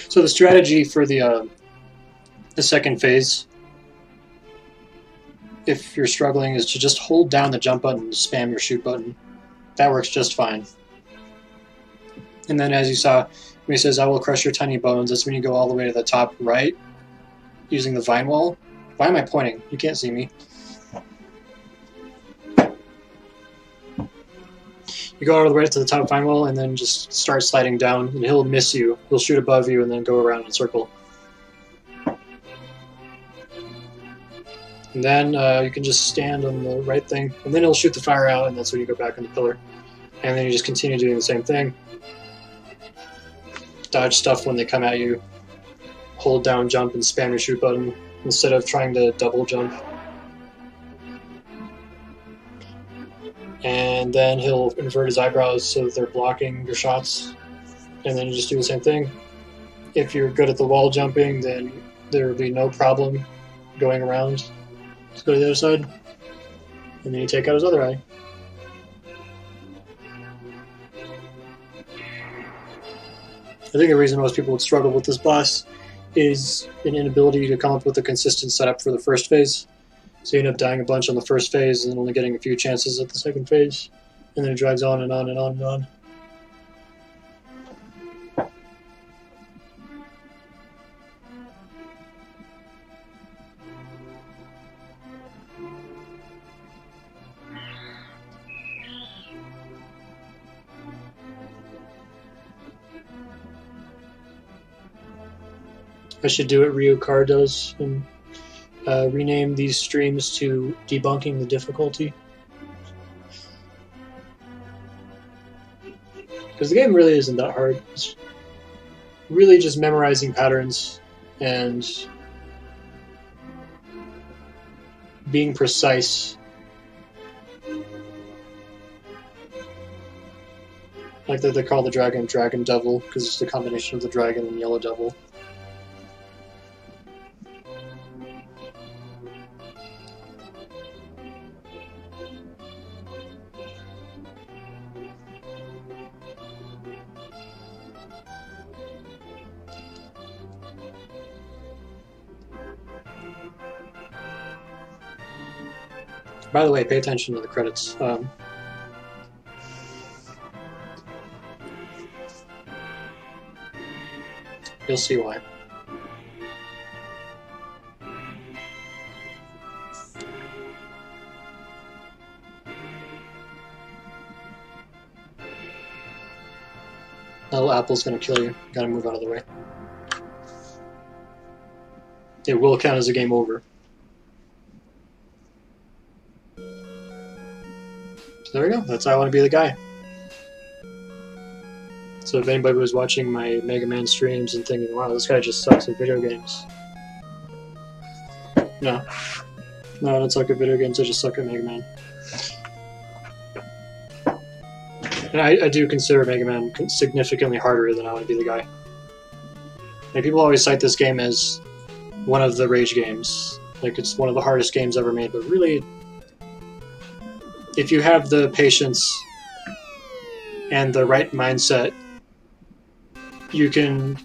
So the strategy for the second phase, if you're struggling, is to just hold down the jump button and spam your shoot button. That works just fine. And then as you saw, when he says, "I will crush your tiny bones," that's when you go all the way to the top right using the vine wall. Why am I pointing? You can't see me. You go all the way to the top vine wall and then just start sliding down, and he'll miss you. He'll shoot above you and then go around in a circle. And then you can just stand on the right thing, and then he'll shoot the fire out, and that's when you go back on the pillar. And then you just continue doing the same thing. Dodge stuff when they come at you. Hold down, jump, and spam your shoot button instead of trying to double jump. And then he'll invert his eyebrows so that they're blocking your shots. And then you just do the same thing. If you're good at the wall jumping, then there will be no problem going around. Just go to the other side. And then you take out his other eye. I think the reason most people would struggle with this boss is an inability to come up with a consistent setup for the first phase. So you end up dying a bunch on the first phase and then only getting a few chances at the second phase. And then it drags on and on and on and on. I should do what Ryu Car does and rename these streams to Debunking the Difficulty. Because the game really isn't that hard. It's really just memorizing patterns and being precise. Like that they call the dragon Dragon Devil, because it's the combination of the dragon and Yellow Devil. By the way, pay attention to the credits. You'll see why. That little apple's gonna kill you. You gotta move out of the way. It will count as a game over. So there we go. That's how I want to be the guy. So if anybody was watching my Mega Man streams and thinking, wow, this guy just sucks at video games. No. No, I don't suck at video games, I just suck at Mega Man. And I do consider Mega Man significantly harder than I want to be the guy. Like, people always cite this game as one of the rage games. Like, it's one of the hardest games ever made, but really, if you have the patience and the right mindset, you can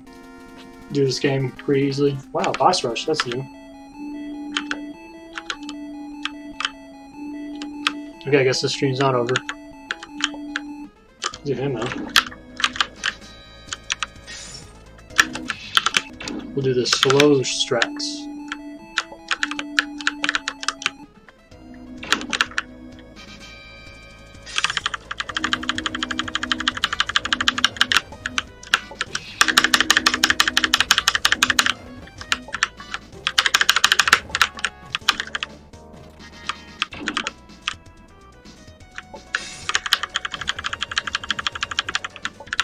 do this game pretty easily. Wow, boss rush, that's new. Okay, I guess the stream's not over. Do him now. We'll do the slow strats.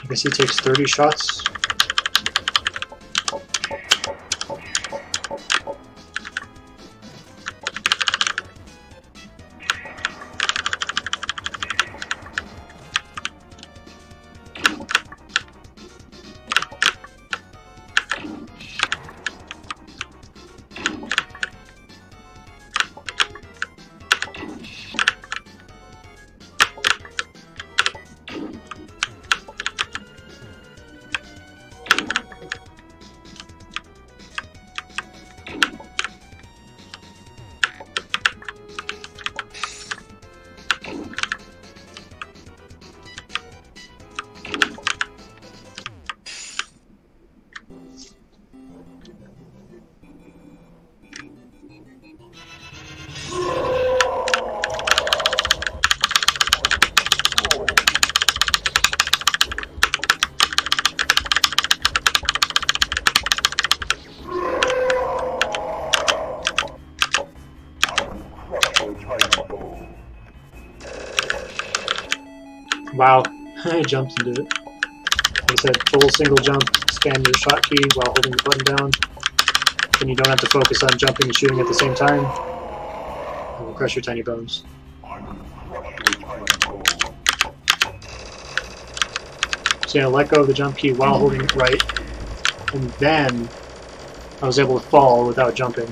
I guess he takes 30 shots. Wow, I jumped into it. Like I said, full single jump, spam your shot key while holding the button down. Then you don't have to focus on jumping and shooting at the same time. It will crush your tiny bones. So yeah, let go of the jump key while holding it right, and then I was able to fall without jumping.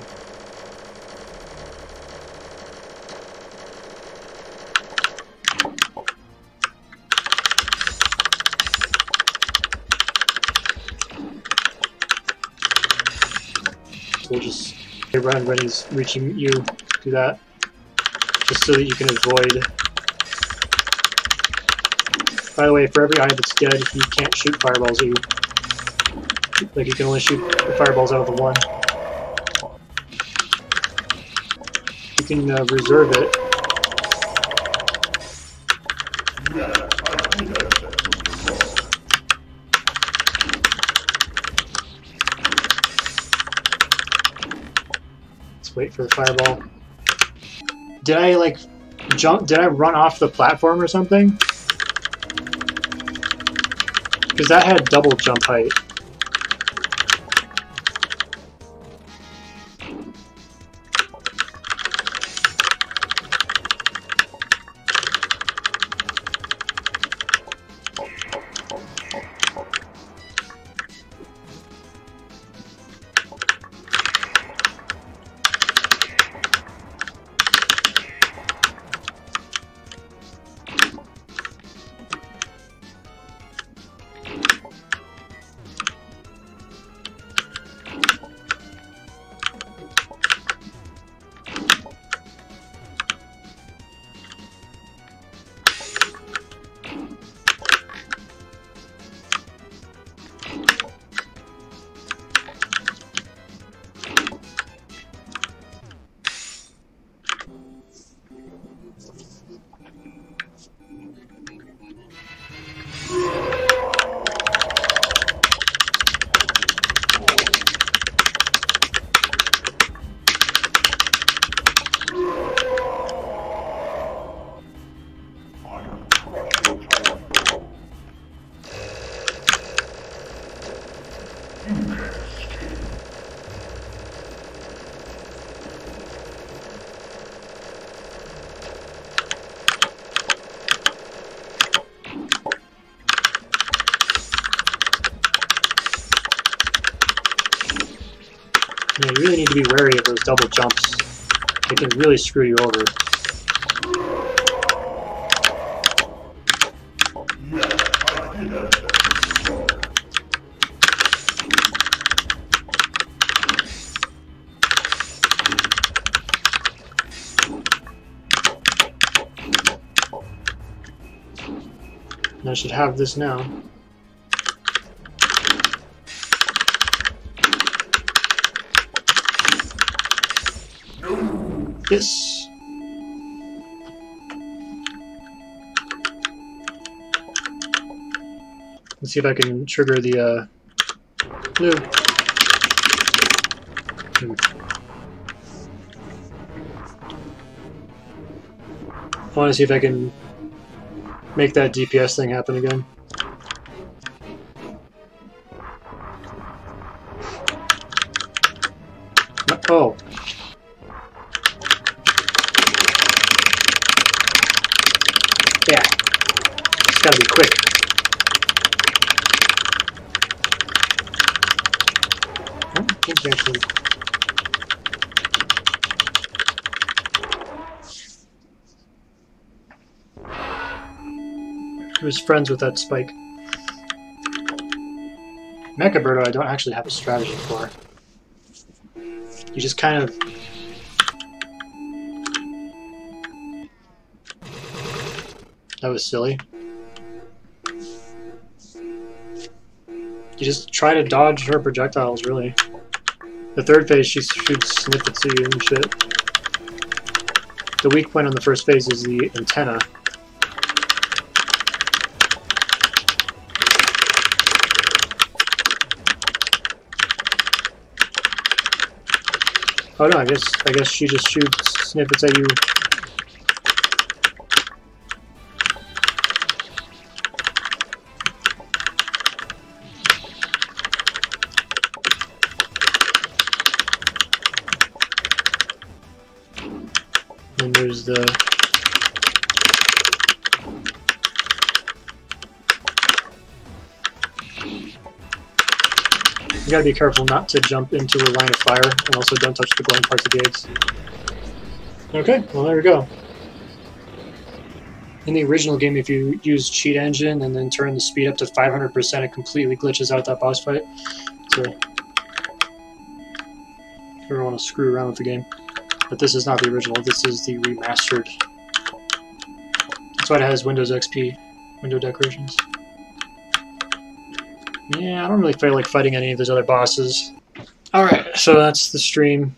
So we'll just run when he's reaching you, do that, just so that you can avoid. By the way, for every eye that's dead, you can't shoot fireballs at you. Like, you can only shoot the fireballs out of the one. You can reserve it. Let's wait for the fireball. Did I, like, jump? Did I run off the platform or something? Because that had double jump height. be wary of those double jumps. They can really screw you over. And I should have this now. Yes. Let's see if I can trigger the blue. I want to see if I can make that DPS thing happen again. Oh. Yeah. It's gotta be quick. Oh, I think you actually... He was friends with that spike. Mecha Birdo I don't actually have a strategy for. You just kind of... That was silly. You just try to dodge her projectiles, really. The third phase, she shoots snippets at you and shit. The weak point on the first phase is the antenna. Oh no, I guess she just shoots snippets at you. And there's the... You gotta be careful not to jump into a line of fire, and also don't touch the glowing parts of the eggs. Okay, well there we go. In the original game, if you use Cheat Engine and then turn the speed up to 500%, it completely glitches out that boss fight. So, you don't want to screw around with the game. But this is not the original, this is the remastered. That's why it has Windows XP, window decorations. Yeah, I don't really feel like fighting any of those other bosses. Alright, so that's the stream.